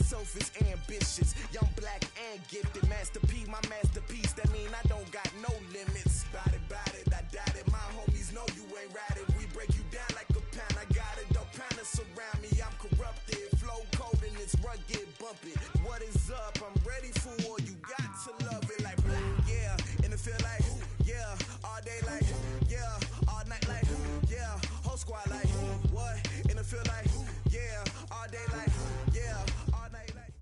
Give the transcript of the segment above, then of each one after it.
myself is ambitious, young, black, and gifted. Master P, my masterpiece. That mean I don't got no limits. Bout it, I doubt it. My homies know you ain't ratted. We break you down like a pound. I got it, don't pound us around me. I'm corrupted, flow cold and it's rugged, bump it. What is up? I'm ready for war. You got to love it like yeah, and it feel like yeah, all day like yeah, all night like yeah, whole squad like what? And it feel like yeah, all day like yeah, all night like.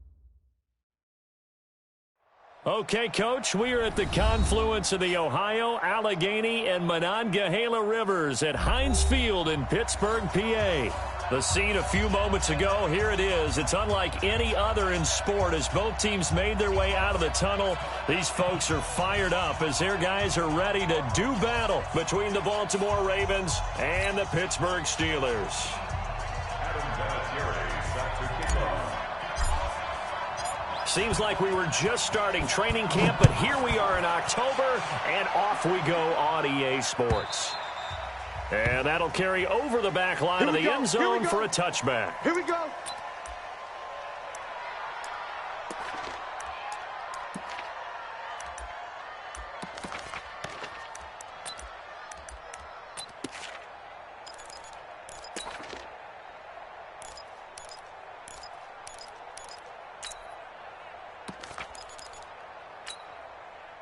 Okay, Coach, we are at the confluence of the Ohio, Allegheny, and Monongahela Rivers at Heinz Field in Pittsburgh, PA. The scene a few moments ago, here it is. It's unlike any other in sport as both teams made their way out of the tunnel. These folks are fired up as their guys are ready to do battle between the Baltimore Ravens and the Pittsburgh Steelers. Seems like we were just starting training camp, but here we are in October, and off we go on EA Sports. And that'll carry over the back line of the end zone for a touchback. Here we go.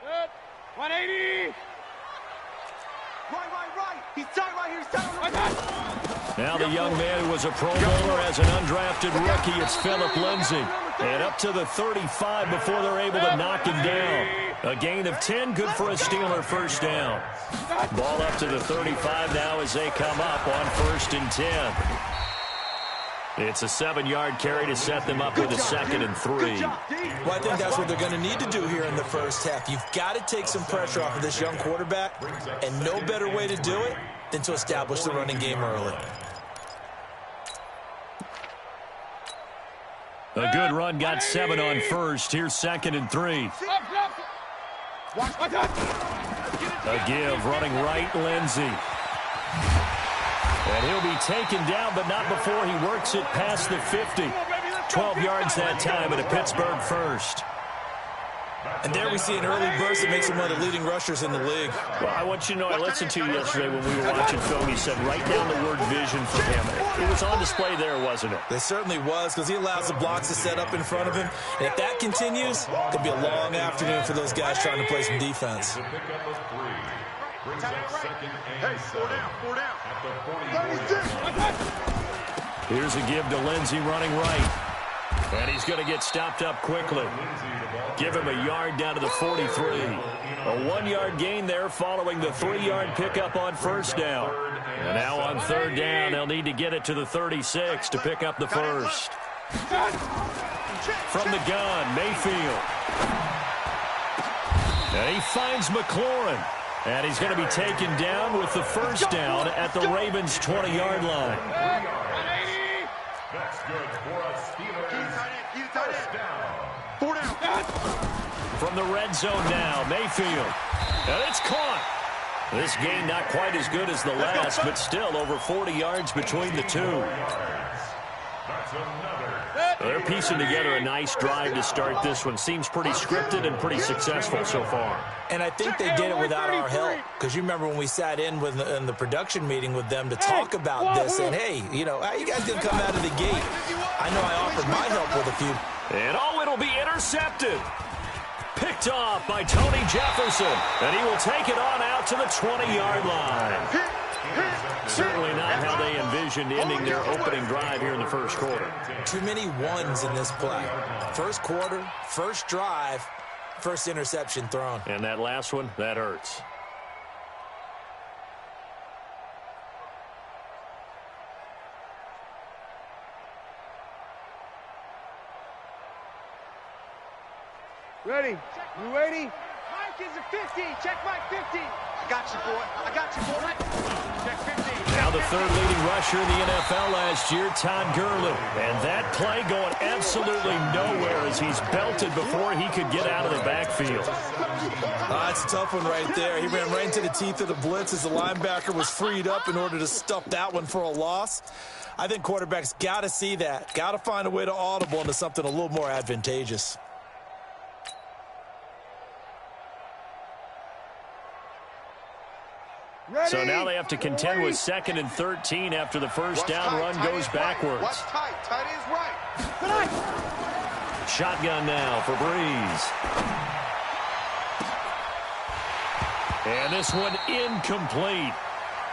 Good. 180. Right. He's tight right here. He's tight. Now the young man who was a Pro Bowler as an undrafted rookie, it's Phillip Lindsay. And up to the 35 before they're able to knock him down. A gain of 10, good for a Steeler first down. Ball up to the 35 now as they come up on 1st and 10. It's a 7-yard carry to set them up with a 2nd and 3. Well, I think that's what they're going to need to do here in the first half. You've got to take some pressure off of this young quarterback, and no better way to do it than to establish the running game early. A good run, got 7 on 1st. Here's 2nd and 3. A give, running right, Lindsay. And he'll be taken down, but not before he works it past the 50. 12 yards that time and a Pittsburgh first. And there we see an early burst that makes him one of the leading rushers in the league. Well, I want you to know, I listened to you yesterday when we were watching film. He said, write down the word vision for him. It was on display there, wasn't it? It certainly was, because he allows the blocks to set up in front of him. And if that continues, it could be a long afternoon for those guys trying to play some defense. Hey, 4 down. 36. Here's a give to Lindsay running right. And he's going to get stopped up quickly. Give him a yard down to the 43. A 1-yard gain there following the 3-yard pickup on 1st down. And now on 3rd down, they'll need to get it to the 36 to pick up the first. From the gun, Mayfield. And he finds McLaurin. And he's going to be taken down with the first down at the Ravens' 20-yard line. That's good for a Steelers first down. 4 down. From the red zone now, Mayfield. And it's caught. This game not quite as good as the last, but still over 40 yards between the two. They're piecing together a nice drive to start this one. Seems pretty scripted and pretty successful so far. And I think they did it without our help. Because you remember when we sat in the production meeting with them to talk about this. And, hey, you know, how you guys going to come out of the gate? I know I offered my help with a few. And, oh, it'll be intercepted. Picked off by Tony Jefferson. And he will take it on out to the 20-yard line. Certainly not how they envisioned ending their opening drive here in the first quarter. Too many ones in this play. First quarter, first drive, first interception thrown. And that last one, that hurts. Ready? You ready? Mike is a 50. Check Mike 50. I got you, boy. Check 50. Now the third leading rusher in the NFL last year, Todd Gurley. And that play going absolutely nowhere as he's belted before he could get out of the backfield. That's a tough one right there. He ran right into the teeth of the blitz as the linebacker was freed up in order to stuff that one for a loss. I think quarterbacks got to see that. Got to find a way to audible into something a little more advantageous. Ready? So now they have to contend with 2nd and 13 after the first down run goes backwards. Watch tight. Tight is right. Shotgun now for Breeze. And this one incomplete.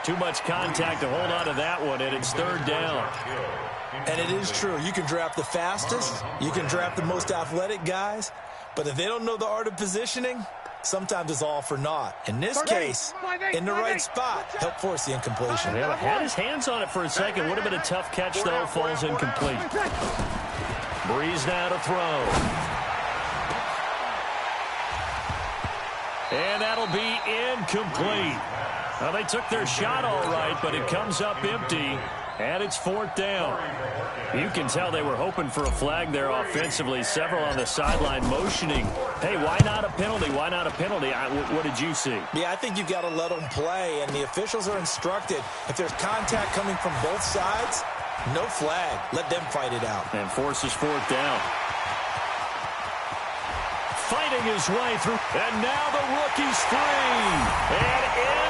Too much contact to hold on to that one, and it's 3rd down. And it is true. You can draft the fastest. You can draft the most athletic guys. But if they don't know the art of positioning, sometimes it's all for naught. In this case, in the right spot, help force the incompletion. Yeah, had his hands on it for a second. Would have been a tough catch, though. Falls incomplete. Breeze now to throw. And that'll be incomplete. Well, they took their shot all right, but it comes up empty, and it's 4th down. You can tell they were hoping for a flag there offensively. Several on the sideline motioning, hey, why not a penalty? Why not a penalty? What did you see? Yeah, I think you've got to let them play, and the officials are instructed. If there's contact coming from both sides, no flag. Let them fight it out. And forces 4th down. Fighting his way through, and now the rookie's free, and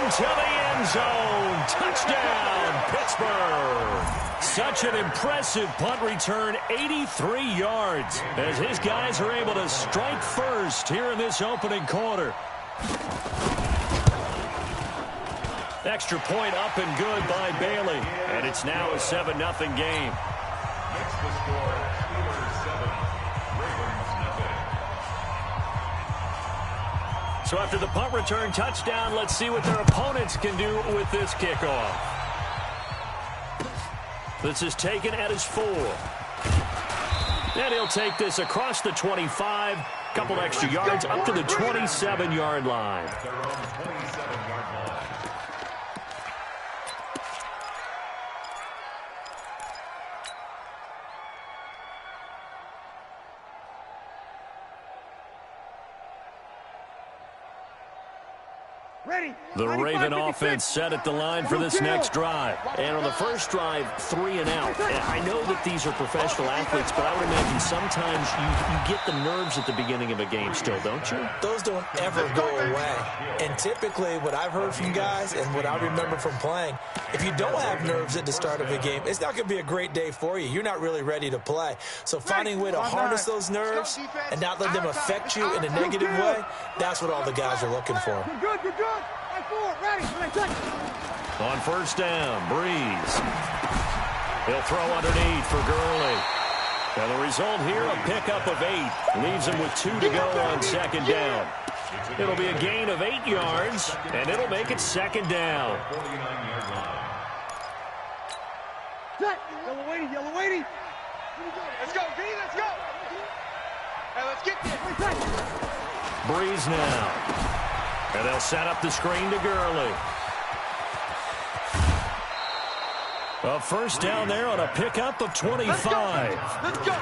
into the end zone. Touchdown, Pittsburgh. Such an impressive punt return, 83 yards, as his guys are able to strike first here in this opening quarter. Extra point up and good by Bailey, and it's now a 7-0 game. Next to score, Steelers 7, Ravens nothing. So after the punt return touchdown, let's see what their opponents can do with this kickoff. This is taken at his 4. And he'll take this across the 25, couple extra yards up to the 27-yard line. Their own 27-yard line. Ready. The Raven offense set at the line for this next drive. And on the first drive, 3 and out. And I know that these are professional athletes, but I would imagine sometimes you get the nerves at the beginning of a game still, don't you? Those don't ever go away. And typically what I've heard from guys and what I remember from playing, if you don't have nerves at the start of a game, it's not going to be a great day for you. You're not really ready to play. So finding a way to harness those nerves and not let them affect you in a negative way, that's what all the guys are looking for. You're good. Ready. On first down, Breeze. He'll throw underneath for Gurley. And the result here, a pickup of 8. Leaves him with 2 to go on 2nd down. It'll be a gain of 8 yards, and it'll make it 2nd down. 49-yard line. Yellow weighty. Let's go, B, let's go. Hey, let's get there. Breeze now. And they'll set up the screen to Gurley. A first down there on a pickup of 25. Let's go.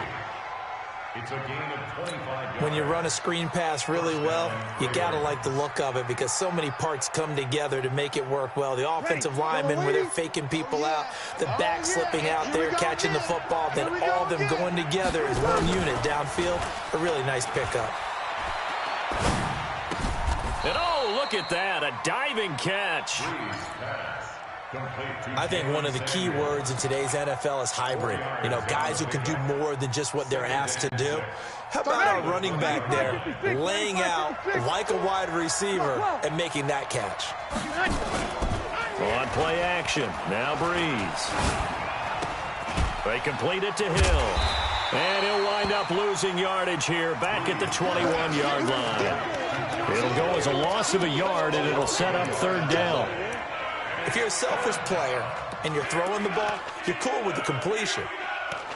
It's a gain of 25 When you run a screen pass really well, you got to like the look of it because so many parts come together to make it work well. The offensive linemen, where they're faking people out, the back slipping out there, catching the football, then all of them going together as one unit downfield. A really nice pickup. And oh, look at that, a diving catch. I think one of the key words in today's NFL is hybrid. You know, guys who can do more than just what they're asked to do. How about our running back there laying out like a wide receiver and making that catch? On play action, now Breeze. They complete it to Hill. And he'll wind up losing yardage here back at the 21-yard line. It'll go as a loss of a yard, and it'll set up 3rd down. If you're a selfish player and you're throwing the ball, you're cool with the completion.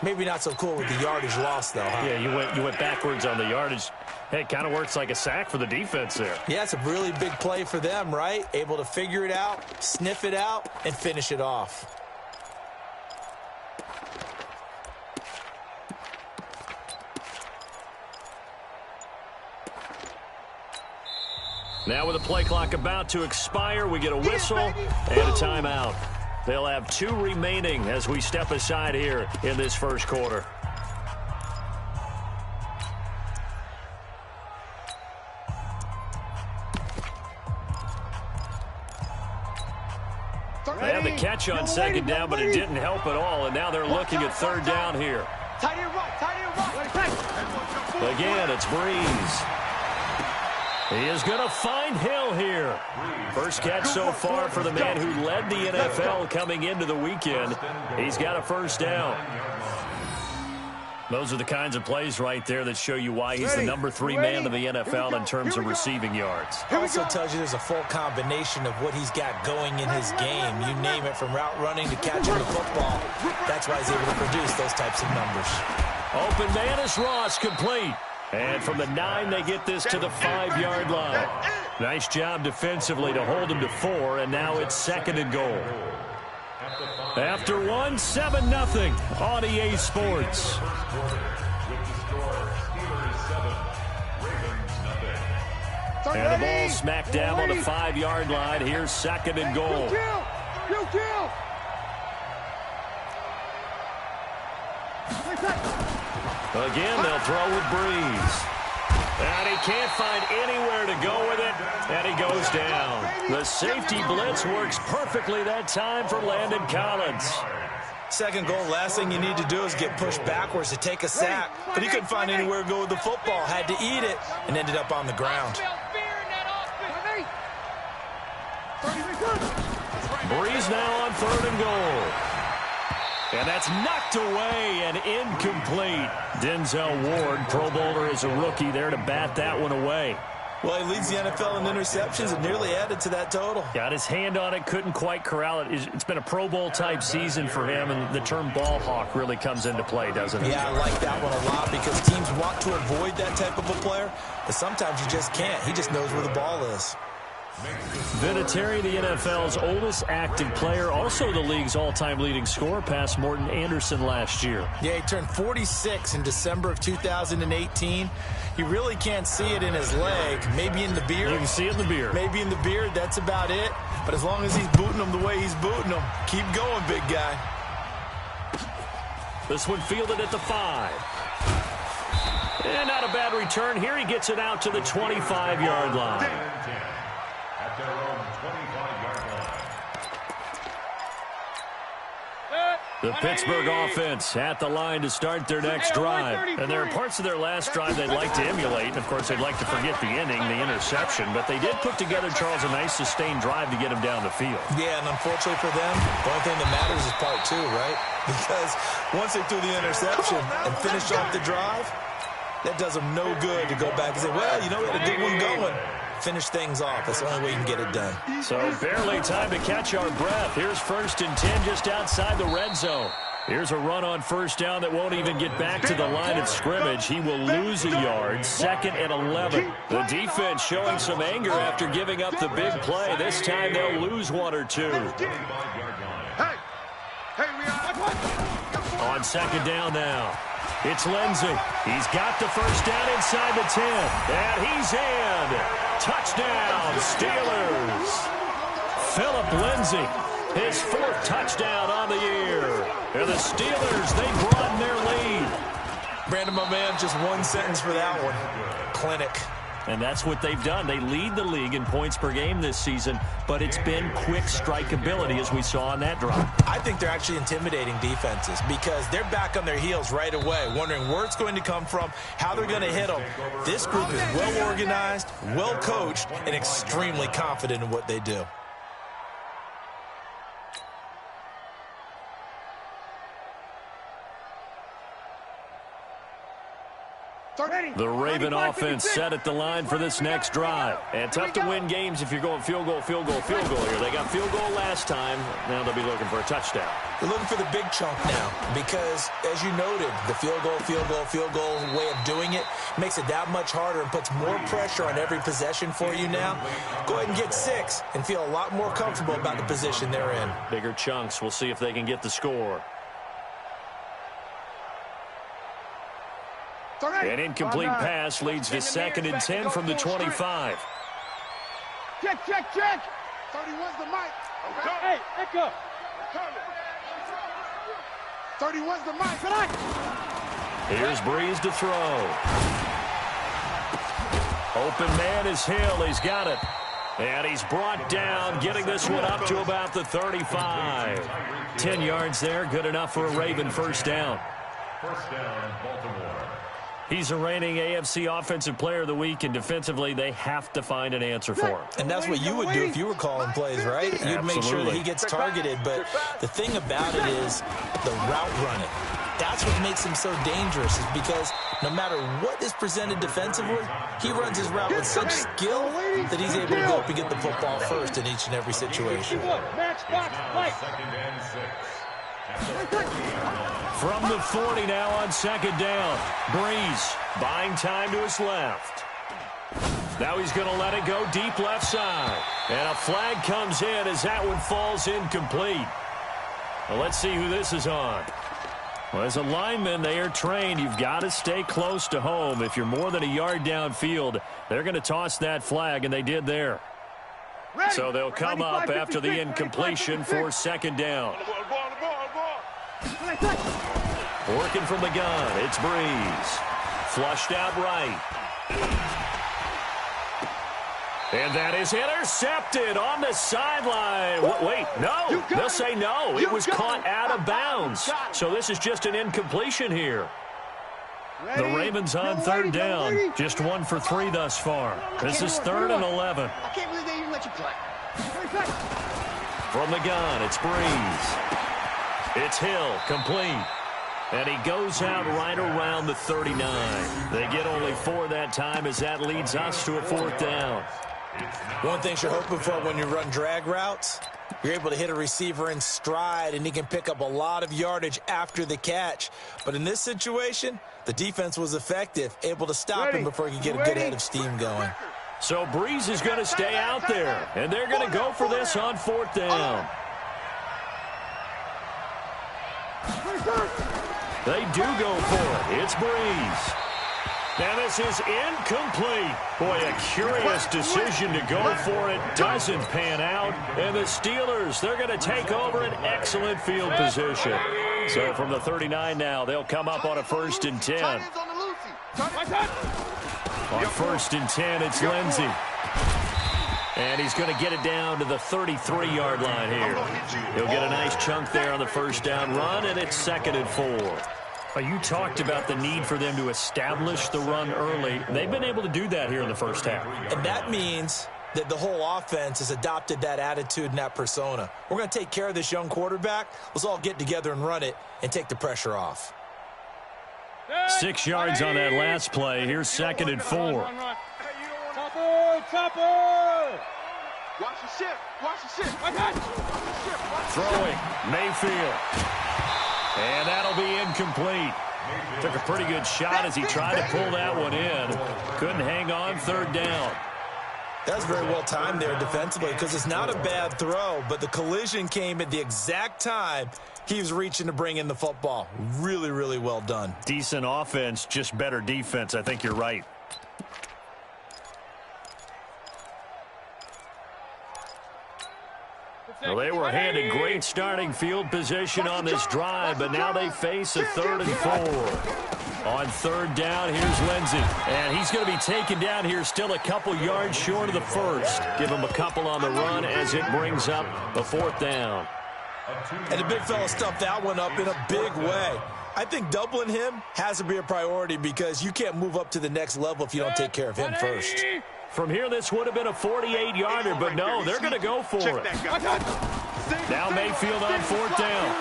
Maybe not so cool with the yardage loss, though, huh? Yeah, you went backwards on the yardage. Hey, it kind of works like a sack for the defense there. Yeah, it's a really big play for them, right? Able to figure it out, sniff it out, and finish it off. Now with the play clock about to expire, we get a whistle and a timeout. They'll have 2 remaining as we step aside here in this first quarter. They had the catch on second down, but it didn't help at all, and now they're looking at third down here. Again, it's Breeze. He is going to find Hill here. First catch so far for the man who led the NFL coming into the weekend. He's got a first down. Those are the kinds of plays right there that show you why he's the number 3 man in the NFL in terms of receiving yards. Also tells you there's a full combination of what he's got going in his game. You name it, from route running to catching the football. That's why he's able to produce those types of numbers. Open man is Ross, complete. And from the 9, they get this to the 5-yard line. Nice job defensively to hold him to 4, and now it's 2nd and goal. After 1, 7-0 on EA Sports. And the ball smacked down on the 5-yard line. Here's 2nd and goal. Again, they'll throw with Breeze. And he can't find anywhere to go with it, and he goes down. The safety blitz works perfectly that time for Landon Collins. 2nd goal, last thing you need to do is get pushed backwards to take a sack. But he couldn't find anywhere to go with the football, had to eat it, and ended up on the ground. Breeze now on 3rd and goal. And that's knocked away and incomplete. Denzel Ward, Pro Bowler as a rookie, there to bat that one away. Well, he leads the NFL in interceptions and nearly added to that total. Got his hand on it, couldn't quite corral it. It's been a Pro Bowl-type season for him, and the term ball hawk really comes into play, doesn't it? Yeah, I like that one a lot because teams want to avoid that type of a player, but sometimes you just can't. He just knows where the ball is. Vinatieri, the NFL's oldest active player, also the league's all-time leading scorer, past Morton Anderson last year. Yeah, he turned 46 in December of 2018. You really can't see it in his leg, maybe in the beard. You can see it in the beard. Maybe in the beard, that's about it. But as long as he's booting them the way he's booting them, keep going, big guy. This one fielded at the 5. And not a bad return. Here he gets it out to the 25-yard line. At their own 25-yard line. The Pittsburgh offense at the line to start their next drive. And there are parts of their last drive they'd like to emulate. And, of course, they'd like to forget the inning, the interception. But they did put together, Charles, a nice sustained drive to get him down the field. Yeah, and unfortunately for them, the only thing that matters is part 2, right? Because once they threw the interception and finished off the drive, that does them no good to go back and say, well, you know, we had a good one going. Finish things off. That's the only way you can get it done. So barely time to catch our breath. Here's 1st and 10 just outside the red zone. Here's a run on 1st down that won't even get back to the line of scrimmage. He will lose a yard. 2nd and 11. The defense showing some anger after giving up the big play. This time they'll lose 1 or 2. On 2nd down now. It's Lindsey. He's got the 1st down inside the 10. And he's in. Touchdown, Steelers. Philip Lindsey, his 4th touchdown on the year. And the Steelers, they broaden their lead. Brandon, my man, just one sentence for that one. Clinic. And that's what they've done. They lead the league in points per game this season, but it's been quick strikeability as we saw on that drive. I think they're actually intimidating defenses because they're back on their heels right away, wondering where it's going to come from, how they're going to hit them. This group is well organized, well coached, and extremely confident in what they do. The Raven offense set at the line for this next drive. And tough to win games if you're going field goal, field goal, field goal here. They got field goal last time. Now they'll be looking for a touchdown. They're looking for the big chunk now because, as you noted, the field goal way of doing it makes it that much harder and puts more pressure on every possession for you now. Go ahead and get 6 and feel a lot more comfortable about the position they're in. Bigger chunks. We'll see if they can get the score. An incomplete pass leads to 2nd and 10 from the 25. Check. 31's the mic. Hey, Echo. 31's the mic. Here's Breeze to throw. Open man is Hill. He's got it. And he's brought down, getting this one up to about the 35. 10 yards there, good enough for a Raven first down. First down, Baltimore. He's a reigning AFC Offensive Player of the Week, and defensively, they have to find an answer for him. And that's what you would do if you were calling plays, right? You'd make sure that he gets targeted. But the thing about it is the route running. That's what makes him so dangerous, is because no matter what is presented defensively, he runs his route with such skill that he's able to go up and get the football first in each and every situation. Second and 6. From the 40 now on second down. Breeze buying time to his left. Now he's going to let it go deep left side. And a flag comes in as that one falls incomplete. Well, let's see who this is on. Well, as a lineman, they are trained. You've got to stay close to home. If you're more than a yard downfield, they're going to toss that flag, and they did there. So they'll come up after the incompletion for second down. Working from the gun, it's Breeze. Flushed out right. And that is intercepted on the sideline. Wait, no. They'll say no. It was caught out of bounds. So this is just an incompletion here. The Ravens on third down. Just 1 for 3 thus far. This is 3rd and 11. I can't believe they even let you play. From the gun, it's Breeze. It's Hill, complete. And he goes out right around the 39. They get only 4 that time as that leads us to a 4th down. One thing you're hoping for when you run drag routes, you're able to hit a receiver in stride, and he can pick up a lot of yardage after the catch. But in this situation, the defense was effective, able to stop him before he could get a good head of steam going. So Breeze is going to stay out there, and they're going to go for this on 4th down. They do go for it. It's Breeze. And this is incomplete. Boy, a curious decision to go for it. Doesn't pan out. And the Steelers, they're going to take over an excellent field position. So from the 39 now, they'll come up on a 1st and 10. On 1st and 10, it's Lindsey. And he's going to get it down to the 33-yard line here. He'll get a nice chunk there on the first down run, and it's 2nd and 4. You talked about the need for them to establish the run early. They've been able to do that here in the first half. And that means that the whole offense has adopted that attitude and that persona. We're going to take care of this young quarterback. Let's all get together and run it and take the pressure off. 6 yards on that last play. Here's 2nd and 4. Chopper! Watch the ship. Watch the ship. Throwing. Mayfield. And that'll be incomplete. Took a pretty good shot as he tried to pull that one in. Couldn't hang on, 3rd down. That's very well timed there defensively, because it's not a bad throw, but the collision came at the exact time he was reaching to bring in the football. Really, really well done. Decent offense, just better defense. I think you're right. Well, they were handed great starting field position on this drive, but now they face a 3rd and 4. On 3rd down, here's Lindsey. And he's going to be taken down here still a couple yards short of the 1st. Give him a couple on the run as it brings up a 4th down. And the big fella stuffed that one up in a big way. I think doubling him has to be a priority, because you can't move up to the next level if you don't take care of him first. From here, this would have been a 48-yarder, but no, they're going to go for it. Now Mayfield on 4th down.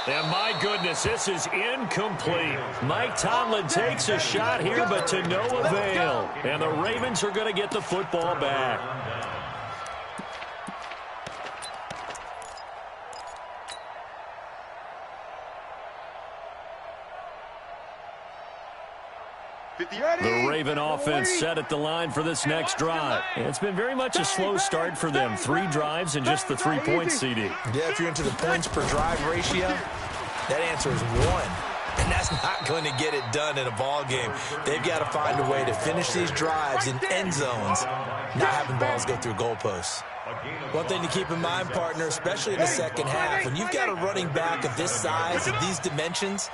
And my goodness, this is incomplete. Mike Tomlin takes a shot here, but to no avail. And the Ravens are going to get the football back. The Raven offense set at the line for this next drive. It's been very much a slow start for them. 3 drives and just the 3 points, CD. Yeah, if you're into the points per drive ratio, that answer is 1. And that's not going to get it done in a ball game. They've got to find a way to finish these drives in end zones, not having balls go through goalposts. One thing to keep in mind, partner, especially in the second half, when you've got a running back of this size and these dimensions,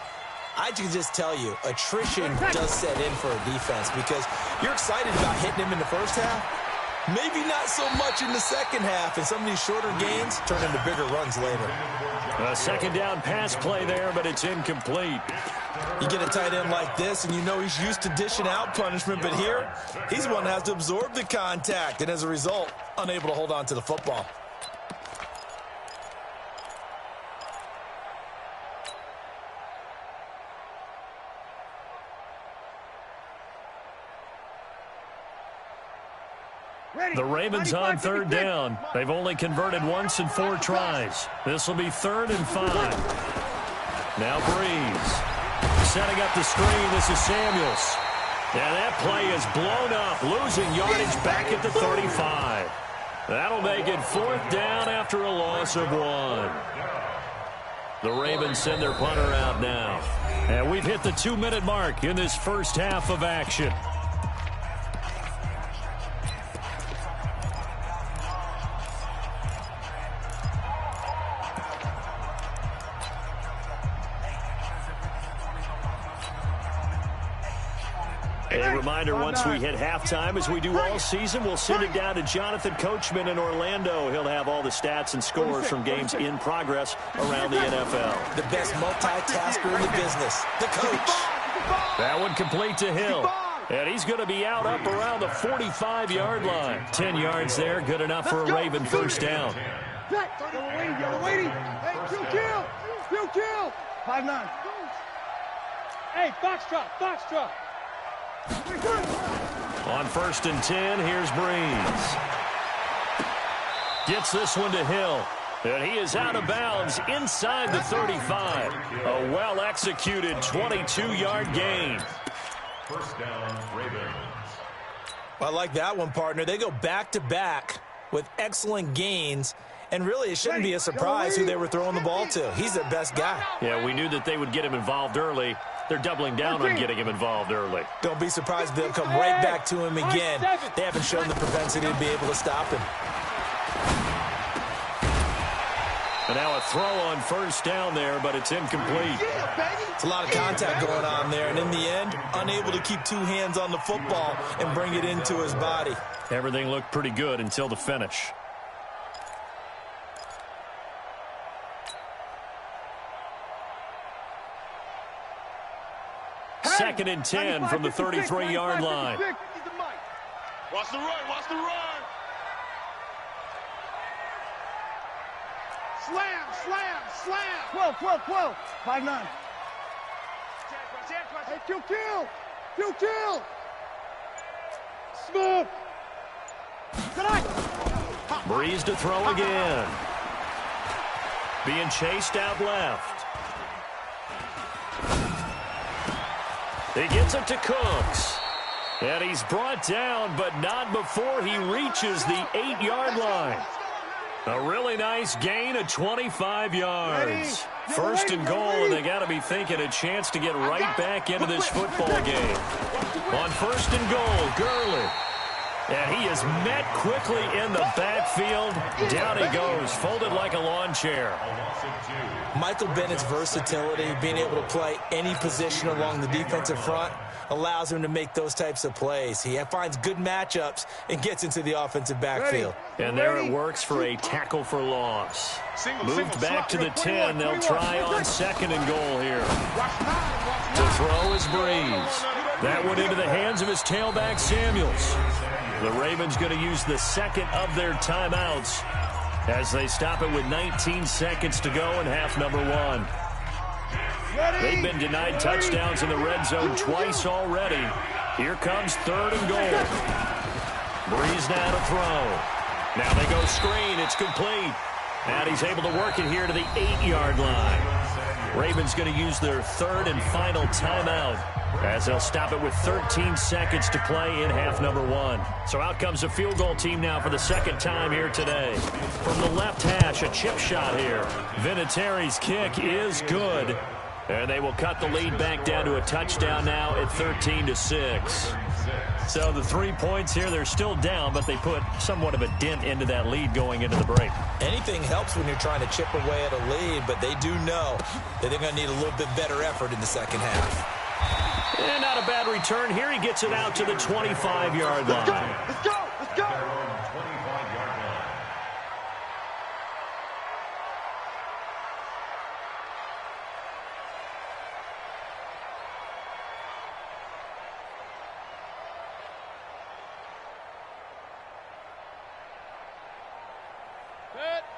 I can just tell you, attrition does set in for a defense because you're excited about hitting him in the first half. Maybe not so much in the second half, and some of these shorter gains turn into bigger runs later. A second down pass play there, but it's incomplete. You get a tight end like this, and you know he's used to dishing out punishment, but here, he's the one that has to absorb the contact, and as a result, unable to hold on to the football. The Ravens on third down. They've only converted once in 4 tries. This will be 3rd and 5. Now Breeze. Setting up the screen. This is Samuels. And that play is blown up. Losing yardage back at the 35. That'll make it 4th down after a loss of 1. The Ravens send their punter out now. And we've hit the 2-minute mark in this first half of action. A reminder, once we hit halftime, as we do all season, we'll send it down to Jonathan Coachman in Orlando. He'll have all the stats and scores from games in progress around the NFL. The best multitasker in the business, the coach. That one complete to Hill. And he's going to be out up around the 45-yard line. 10 yards there, good enough for a Raven first down. You're waiting. Hey, kill. 5-9. Hey, foxtrot. On 1st and 10, here's Breeze. Gets this one to Hill. And he is out of bounds inside the 35. A well-executed 22-yard gain. First down, Ravens. I like that one, partner. They go back-to-back with excellent gains. And really, it shouldn't be a surprise who they were throwing the ball to. He's their best guy. Yeah, we knew that they would get him involved early. They're doubling down on getting him involved early. Don't be surprised if they'll come right back to him again. They haven't shown the propensity to be able to stop him. And now a throw on first down there, but it's incomplete. It's a lot of contact going on there, and in the end, unable to keep 2 hands on the football and bring it into his body. Everything looked pretty good until the finish. Second and 10 from the 33-yard line. Watch the run. Slam. 12. 5-9. Hey, kill. Smooth. Breeze to throw again. Being chased out left. He gets it to Cooks. And he's brought down, but not before he reaches the 8-yard line. A really nice gain of 25 yards. First and goal, and they got to be thinking a chance to get right back into this football game. On 1st and goal, Gurley. And he is met quickly in the backfield. Down he goes, folded like a lawn chair. Michael Bennett's versatility, being able to play any position along the defensive front, allows him to make those types of plays. He finds good matchups and gets into the offensive backfield. And there it works for a tackle for loss. Moved back to the 10. They'll try on 2nd and goal here. To throw is Breeze. That went into the hands of his tailback, Samuels. The Ravens going to use the second of their timeouts as they stop it with 19 seconds to go in half number 1. They've been denied touchdowns in the red zone twice already. Here comes 3rd and goal. Breeze now to throw. Now they go screen. It's complete. And he's able to work it here to the 8-yard line. Ravens going to use their 3rd and final timeout as they'll stop it with 13 seconds to play in half number 1. So out comes a field goal team now for the 2nd time here today. From the left hash, a chip shot here. Vinatieri's kick is good. And they will cut the lead back down to a touchdown now at 13-6. So the 3 points here, they're still down, but they put somewhat of a dent into that lead going into the break. Anything helps when you're trying to chip away at a lead, but they do know that they're going to need a little bit better effort in the second half. And not a bad return here. He gets it out to the 25-yard line. Let's go! Let's go!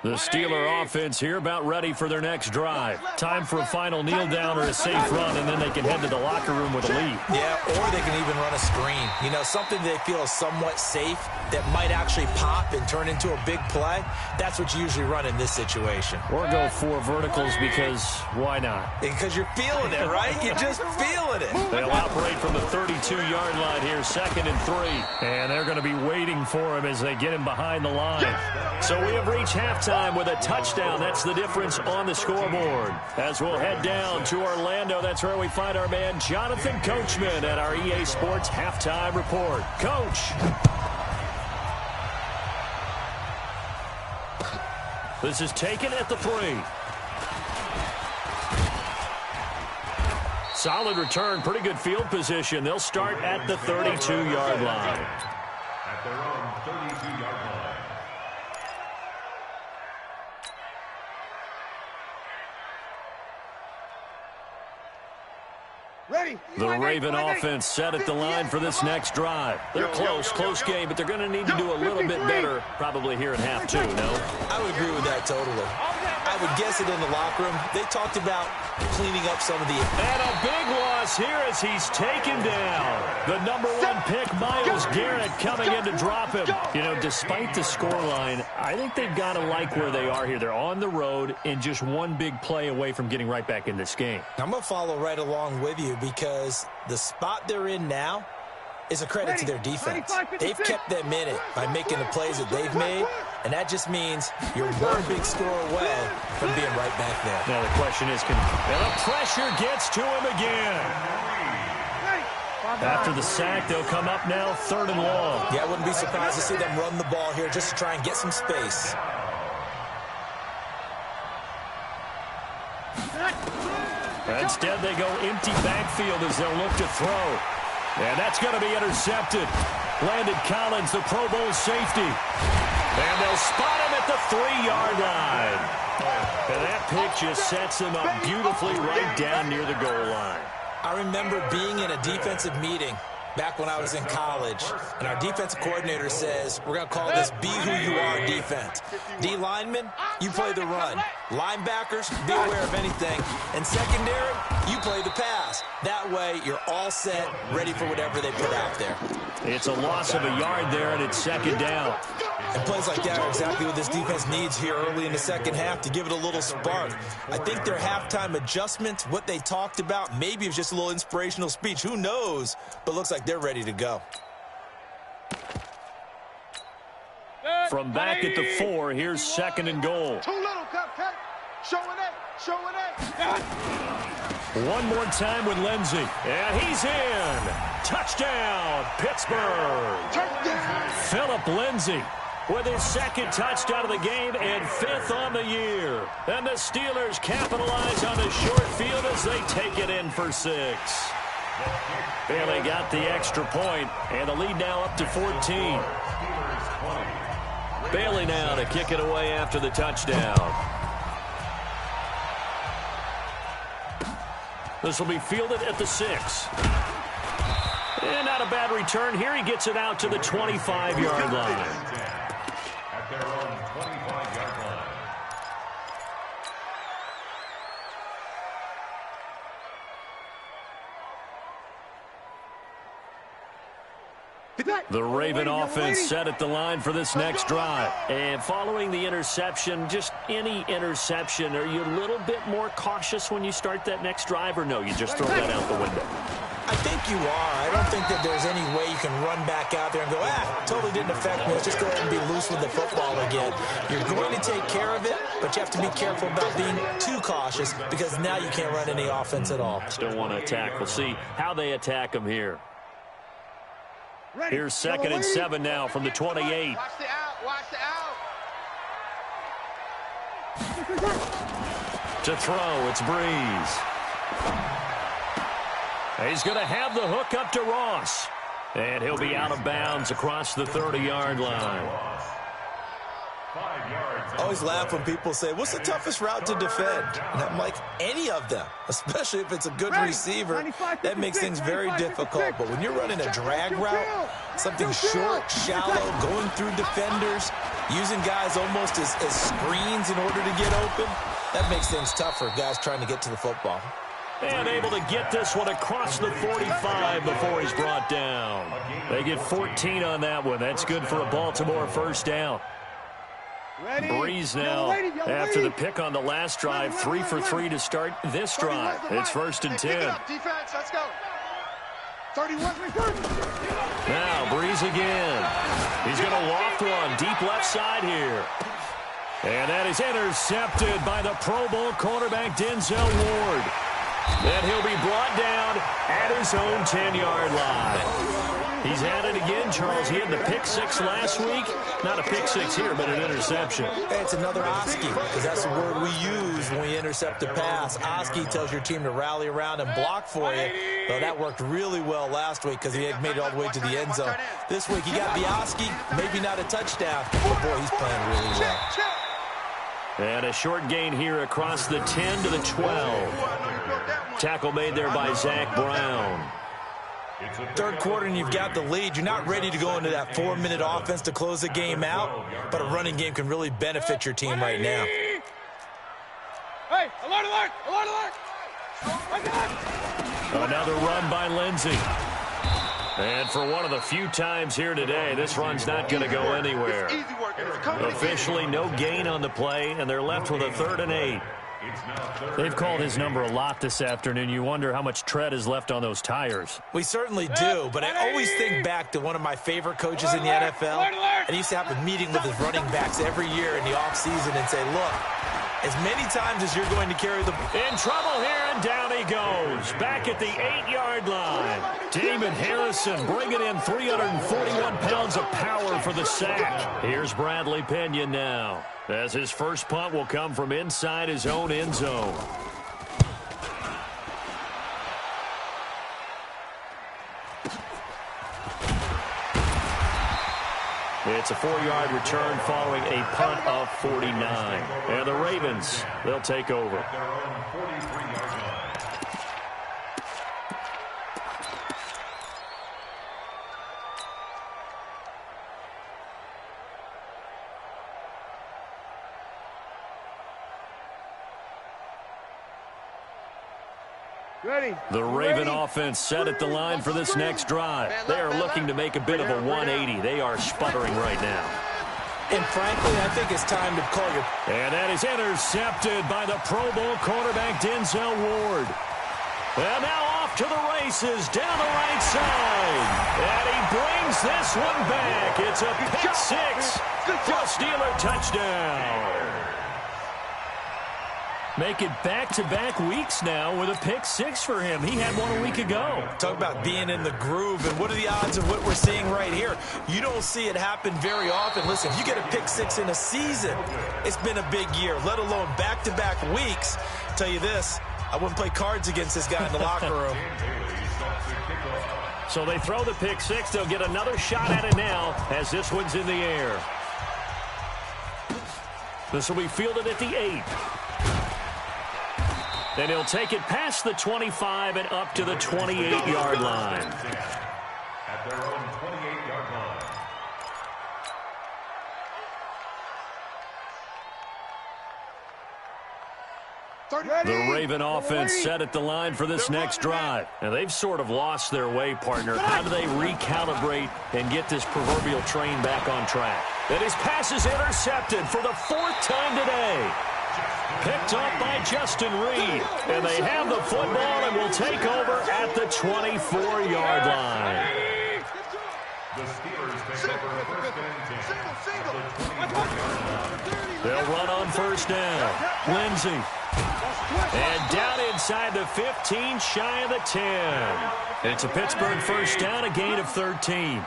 The Steeler offense here about ready for their next drive. Time for a final kneel down or a safe run, and then they can head to the locker room with a lead. Yeah, or they can even run a screen. You know, something they feel is somewhat safe that might actually pop and turn into a big play. That's what you usually run in this situation. Or go 4 verticals because why not? Because you're feeling it, right? You're just feeling it. They'll operate from the 32-yard line here, 2nd and 3. And they're going to be waiting for him as they get him behind the line. So we have reached halftime with a touchdown. That's the difference on the scoreboard. As we'll head down to Orlando, that's where we find our man Jonathan Coachman at our EA Sports Halftime Report. Coach. This is taken at the 3. Solid return, pretty good field position. They'll start at the 32-yard line. At their own 32-yard line. Ready. The Raven offense set at the line for this next drive. They're close game, but they're going to need to do a little bit better probably here in half 2, no? I would agree with that totally. I would guess it in the locker room. They talked about cleaning up some of the... And a big loss here as he's taken down. The #1 pick, Myles Garrett, coming in to drop him. You know, despite the scoreline, I think they've got to like where they are here. They're on the road and just one big play away from getting right back in this game. I'm going to follow right along with you because the spot they're in now is a credit to their defense. They've kept them in it by making the plays that they've made, and that just means you're one big score away from being right back there. Now the question is, and the pressure gets to him again. After the sack, they'll come up now 3rd and long. Yeah, I wouldn't be surprised to see them run the ball here just to try and get some space. Instead, they go empty backfield as they'll look to throw. And that's going to be intercepted. Landon Collins, the Pro Bowl safety. And they'll spot him at the 3-yard line. And that pick just sets them up beautifully right down near the goal line. I remember being in a defensive meeting back when I was in college, and our defensive coordinator says, we're going to call this be who you are defense. D linemen, you play the run. Linebackers, be aware of anything. And secondary, you play the pass. That way, you're all set, ready for whatever they put out there. It's a loss of a yard there, and it's 2nd down. And plays like that are exactly what this defense needs here early in the second half to give it a little spark. I think their halftime adjustments, what they talked about, maybe it was just a little inspirational speech. Who knows? But looks like they're ready to go. From back at the 4, here's 2nd and goal. Too little, Cupcake. Showing it. One more time with Lindsey. And he's in. Touchdown, Pittsburgh. Touchdown. Philip Lindsey with his 2nd touchdown of the game and 5th on the year. And the Steelers capitalize on the short field as they take it in for 6. Bailey got the extra point, and the lead now up to 14. Bailey now to kick it away after the touchdown. This will be fielded at the 6. And not a bad return here. He gets it out to the 25-yard line. At their own 25-yard line. The Raven offense set at the line for this next drive. And following the interception, just any interception, are you a little bit more cautious when you start that next drive, or no, you just throw that out the window? I think you are. I don't think that there's any way you can run back out there and go, totally didn't affect me. Let's just go ahead and be loose with the football again. You're going to take care of it, but you have to be careful about being too cautious because now you can't run any offense at all. Still want to attack. We'll see how they attack him here. Here's 2nd and 7 now from the 28. Watch the out. Watch the out. To throw, it's Breeze. He's going to have the hook up to Ross. And he'll be out of bounds across the 30-yard line. I always laugh when people say, what's the toughest route to defend? And I'm like, any of them, especially if it's a good receiver. That makes things very difficult. But when you're running a drag route, something short, shallow, going through defenders, using guys almost as screens in order to get open, that makes things tougher, guys trying to get to the football. And able to get this one across the 45 before he's brought down. They get 14 on that one. That's good for a Baltimore first down. Breeze now, after the pick on the last drive, 3 for 3 to start this drive. It's 1st and 10. Defense, let's go. 31. Now, Breeze again. He's going to loft one deep left side here. And that is intercepted by the Pro Bowl cornerback Denzel Ward. And he'll be brought down at his own 10-yard line. He's at it again, Charles. He had the pick 6 last week. Not a pick 6 here, but an interception. Hey, it's another Oski, because that's the word we use when we intercept a pass. Oski tells your team to rally around and block for you. Well, that worked really well last week because he had made it all the way to the end zone. This week, he got the Oski, maybe not a touchdown, but boy, he's playing really well. And a short gain here across the 10 to the 12. Tackle made there by Zach Brown. Third quarter and you've got the lead. You're not ready to go into that 4-minute offense to close the game out, but a running game can really benefit your team right now. Hey, alert, alert, alert, alert. Another run by Lindsey. And for one of the few times here today, this run's not going to go anywhere. Officially no gain on the play, and they're left with a 3rd and 8. They've called his number a lot this afternoon. You wonder how much tread is left on those tires. We certainly do, but I always think back to one of my favorite coaches in the NFL, and he used to have a meeting with his running backs every year in the offseason and say, look, as many times as you're going to carry the... In trouble here, and down he goes. Back at the 8-yard line. Damon Harrison bringing in 341 pounds of power for the sack. Here's Bradley Pinion now, as his first punt will come from inside his own end zone. It's a 4-yard return following a punt of 49. And the Ravens, they'll take over. The Raven offense set at the line for this next drive. They are looking to make a bit of a 180. They are sputtering right now. And frankly, I think it's time to call your... And that is intercepted by the Pro Bowl quarterback Denzel Ward. And now off to the races down the right side. And he brings this one back. It's a pick 6 for a Steeler touchdown. Make it back-to-back weeks now with a pick 6 for him. He had one a week ago. Talk about being in the groove, and what are the odds of what we're seeing right here? You don't see it happen very often. Listen, if you get a pick 6 in a season, it's been a big year, let alone back-to-back weeks. I'll tell you this, I wouldn't play cards against this guy in the locker room. So they throw the pick 6. They'll get another shot at it now as this one's in the air. This will be fielded at the 8. Then he'll take it past the 25 and up to the 28-yard line. At their own 28-yard line. The Raven offense set at the line for this next drive. And they've sort of lost their way, partner. How do they recalibrate and get this proverbial train back on track? And his pass is intercepted for the 4th time today. Picked up by Justin Reed. And they have the football and will take over at the 24-yard line. The Steelers take over first and 10. They'll run on first down. Lindsey. And down inside the 15, shy of the 10. It's a Pittsburgh first down, a gain of 13.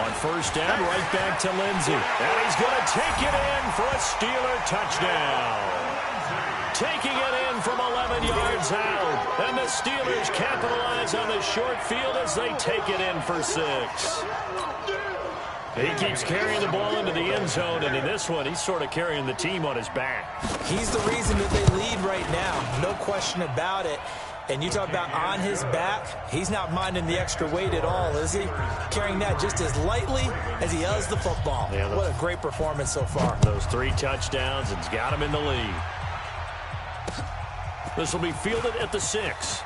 On first down, right back to Lindsey. And he's going to take it in for a Steeler touchdown. Taking it in from 11 yards out. And the Steelers capitalize on the short field as they take it in for 6. He keeps carrying the ball into the end zone, and in this one, he's sort of carrying the team on his back. He's the reason that they lead right now. No question about it. And you talk about on his back, he's not minding the extra weight at all, is he? Carrying that just as lightly as he does the football. Yeah, what a great performance so far. Those 3 touchdowns and's got him in the lead. This will be fielded at the 6.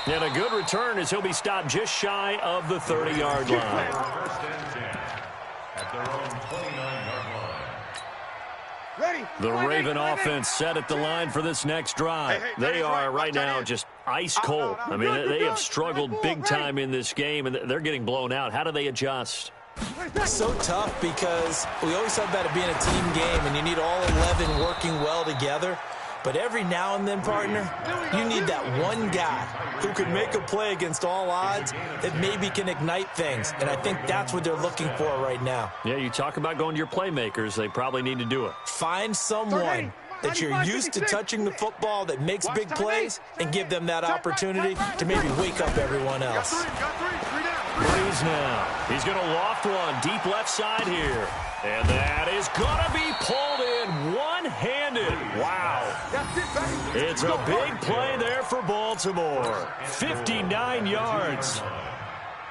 And a good return as he'll be stopped just shy of the 30-yard line. First and 10 at their own 29-yard line. The Raven offense set at the line for this next drive. They are right now just ice cold. I mean, they have struggled big time in this game, and they're getting blown out. How do they adjust? So tough because we always talk about it being a team game, and you need all 11 working well together. But every now and then, partner, you need that one guy who can make a play against all odds that maybe can ignite things. And I think that's what they're looking for right now. Yeah, you talk about going to your playmakers. They probably need to do it. Find someone that you're used to touching the football that makes big plays and give them that opportunity to maybe wake up everyone else. Breeze now. He's going to loft one deep left side here. And that is going to be pulled in one-handed. Wow. It's a big play there for Baltimore. 59 yards.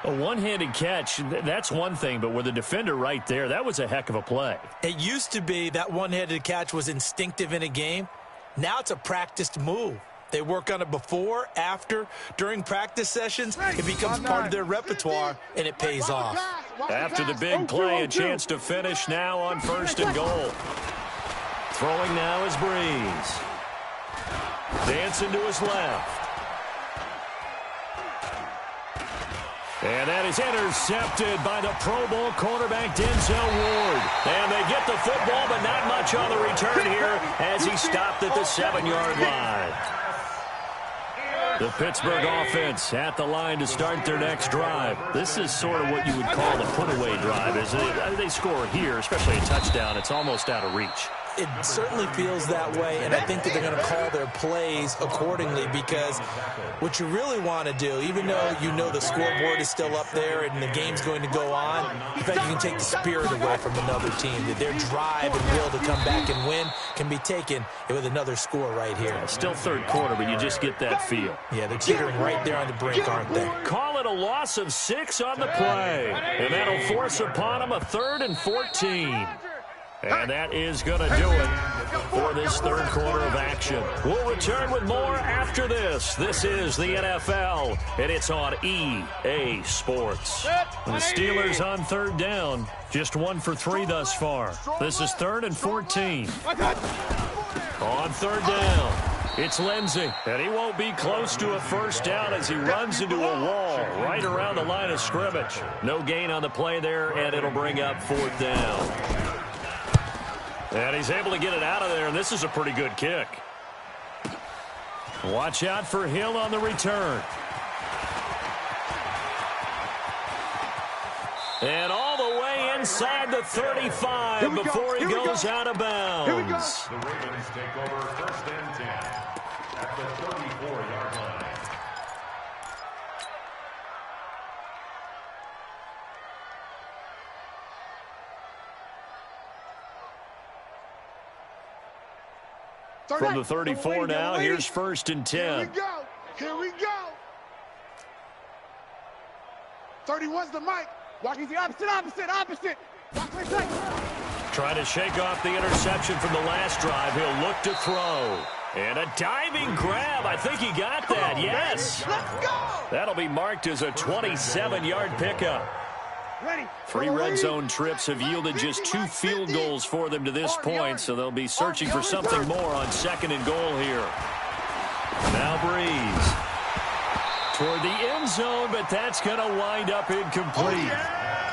A one-handed catch, that's one thing, but with a defender right there, that was a heck of a play. It used to be that one-handed catch was instinctive in a game. Now it's a practiced move. They work on it before, after, during practice sessions. It becomes part of their repertoire, and it pays off. After the big play, a chance to finish now on first and goal. Throwing now is Breeze. Dancing to his left. And that is intercepted by the Pro Bowl cornerback Denzel Ward. And they get the football, but not much on the return here as he stopped at the 7-yard line. The Pittsburgh offense at the line to start their next drive. This is sort of what you would call the put-away drive, isn't it? They score here, especially a touchdown. It's almost out of reach. It certainly feels that way, and I think that they're going to call their plays accordingly because what you really want to do, even though you know the scoreboard is still up there and the game's going to go on, in fact, you can take the spirit away from another team, that their drive and will to come back and win can be taken with another score right here. Still third quarter, but you just get that feel. Yeah, they're teetering right there on the brink, aren't they? Call it a loss of 6 on the play, and that'll force upon them a 3rd and 14. And that is going to do it for this third quarter of action. We'll return with more after this. This is the NFL, and it's on EA Sports. The Steelers on third down, just 1 for 3 thus far. This is 3rd and 14. On third down, it's Lindsey, and he won't be close to a first down as he runs into a wall right around the line of scrimmage. No gain on the play there, and it'll bring up 4th down. And he's able to get it out of there, and this is a pretty good kick. Watch out for Hill on the return. And all the way inside the 35 before he goes out of bounds. The Ravens take over first and 10 at the 34-yard line. From the 34 now, here's 1st and 10. Here we go. Here we go. 31's the mic. Walking the opposite. Trying to shake off the interception from the last drive. He'll look to throw. And a diving grab. I think he got that. Yes. Let's go. That'll be marked as a 27-yard pickup. 3 red zone trips have yielded just 2 field goals for them to this point, so they'll be searching for something more on 2nd and goal here. Now Breeze toward the end zone, but that's going to wind up incomplete.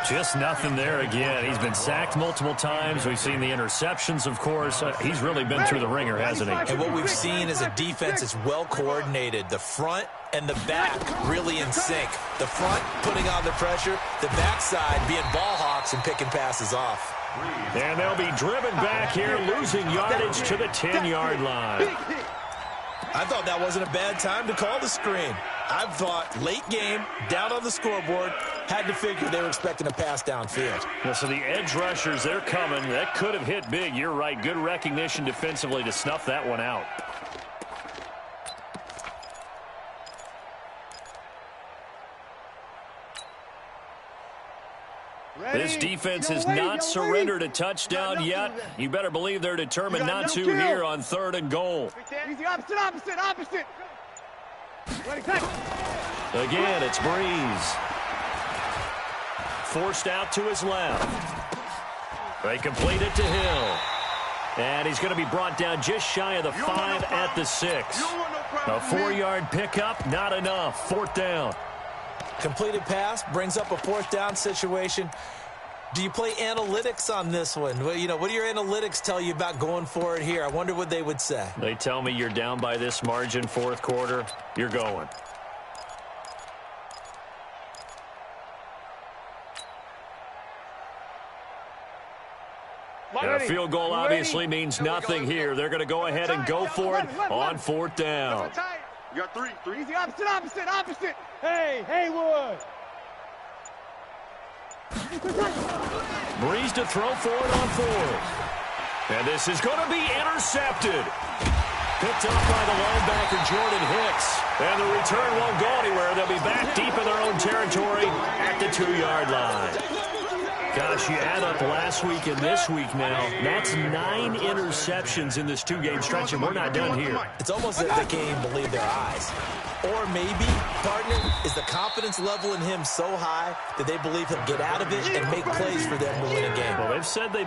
Just nothing there again. He's been sacked multiple times. We've seen the interceptions, of course. He's really been through the ringer, hasn't he? And what we've seen is a defense that's well coordinated. The front and the back really in sync. The front putting on the pressure, the backside being ball hawks and picking passes off. And they'll be driven back here, losing yardage to the 10-yard line. I thought that wasn't a bad time to call the screen. I thought late game, down on the scoreboard, had to figure they were expecting a pass downfield. Yeah, so the edge rushers, they're coming. That could have hit big. You're right. Good recognition defensively to snuff that one out. This defense has not surrendered a touchdown yet. You better believe they're determined not to here on 3rd and goal. Easy, opposite. Again, it's Breeze. Forced out to his left. They complete it to Hill. And he's going to be brought down just shy of the 5 at the 6. A 4-yard pickup, not enough. 4th down. Completed pass brings up a 4th down situation. Do you play analytics on this one? Well, you know, what do your analytics tell you about going for it here? I wonder what they would say. They tell me you're down by this margin 4th quarter. You're going. A field goal obviously means nothing here. They're going to go ahead and go for it on 4th down. You got 3. Easy, opposite. Hey, Haywood. Breeze to throw for it on 4th. And this is going to be intercepted. Picked up by the linebacker, Jordan Hicks. And the return won't go anywhere. They'll be back deep in their own territory at the 2-yard line. Gosh, you add up last week and this week now, that's 9 interceptions in this 2-game stretch, and we're not done here. It's almost as if they can't even believe their eyes. Or maybe, partner, is the confidence level in him so high that they believe he'll get out of it and make plays for them to win a game. Well, they've said they